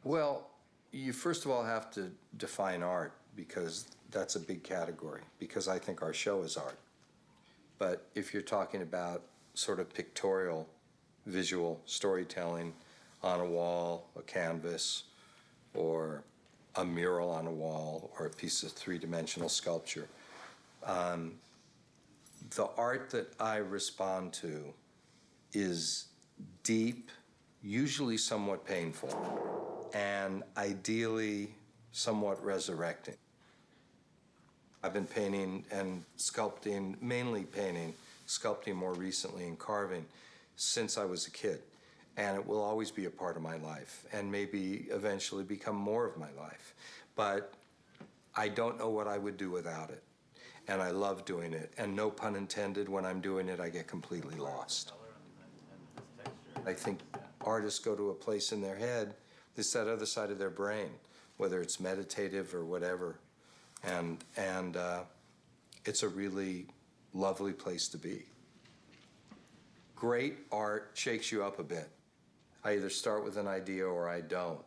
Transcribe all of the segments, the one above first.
Well, you first of all have to define art, because that's a big category, because I think our show is art. But if you're talking about sort of pictorial, visual storytelling on a wall, a canvas, or a mural on a wall, or a piece of three-dimensional sculpture, the art that I respond to is deep, usually somewhat painful, and ideally somewhat resurrecting. I've been painting and sculpting, mainly painting, sculpting more recently, and carving since I was a kid. And it will always be a part of my life, and maybe eventually become more of my life. But I don't know what I would do without it. And I love doing it. And no pun intended, when I'm doing it, I get completely lost. I think artists go to a place in their head, it's that other side of their brain, whether it's meditative or whatever. And it's a really lovely place to be. Great art shakes you up a bit. I either start with an idea or I don't.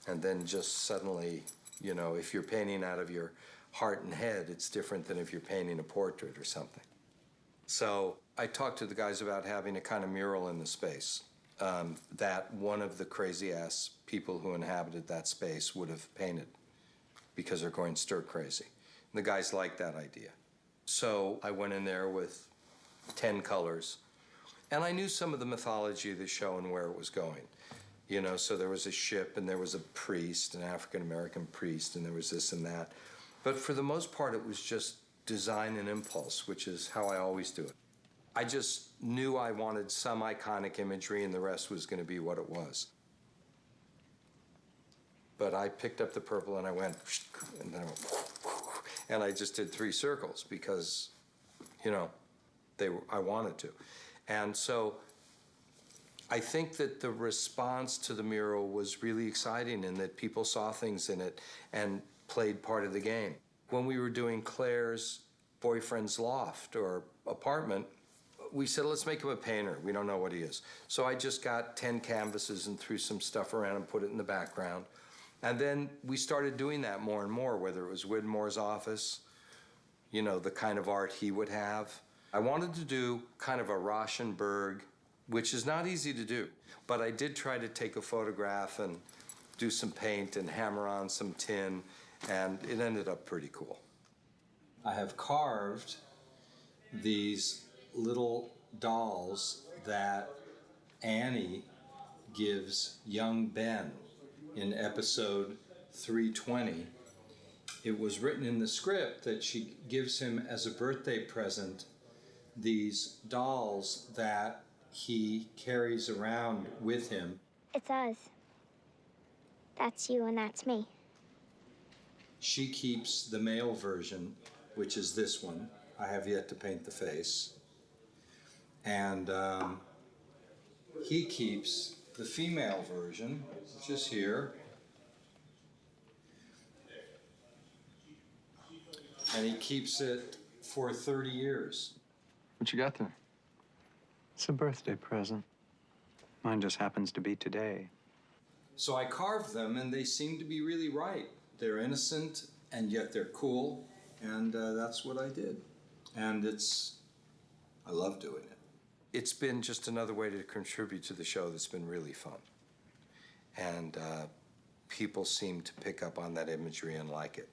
And then just suddenly, you know, if you're painting out of your heart and head, it's different than if you're painting a portrait or something. So I talked to the guys about having a kind of mural in the space that one of the crazy-ass people who inhabited that space would have painted, because they're going stir crazy. And the guys liked that idea. So I went in there with 10 colors, and I knew some of the mythology of the show and where it was going. You know, so there was a ship, and there was a priest, an African-American priest, and there was this and that. But for the most part, it was just design and impulse, which is how I always do it. I just knew I wanted some iconic imagery, and the rest was going to be what it was. But I picked up the purple, and I went, and then I went, and I just did 3 circles because, you know, I wanted to. And so I think that the response to the mural was really exciting, and that people saw things in it and played part of the game. When we were doing Claire's boyfriend's loft or apartment, we said, let's make him a painter. We don't know what he is. So I just got 10 canvases and threw some stuff around and put it in the background. And then we started doing that more and more, whether it was Widmore's office, you know, the kind of art he would have. I wanted to do kind of a Rauschenberg, which is not easy to do, but I did try to take a photograph and do some paint and hammer on some tin, and it ended up pretty cool. I have carved these little dolls that Annie gives young Ben in episode 320. It was written in the script that she gives him as a birthday present these dolls that he carries around with him. It's us. That's you and that's me. She keeps the male version, which is this one. I have yet to paint the face. And he keeps the female version, which is here. And he keeps it for 30 years. What you got there? It's a birthday present. Mine just happens to be today. So I carved them, and they seem to be really right. They're innocent, and yet they're cool, and that's what I did. And I love doing it. It's been just another way to contribute to the show that's been really fun. And people seem to pick up on that imagery and like it,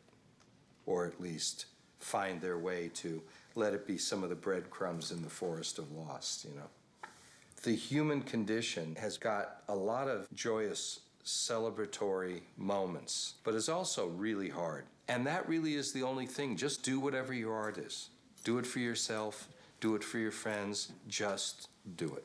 or at least find their way to let it be some of the breadcrumbs in the forest of lost, you know. The human condition has got a lot of joyous, celebratory moments, but it's also really hard. And that really is the only thing. Just do whatever your art is. Do it for yourself. Do it for your friends. Just do it.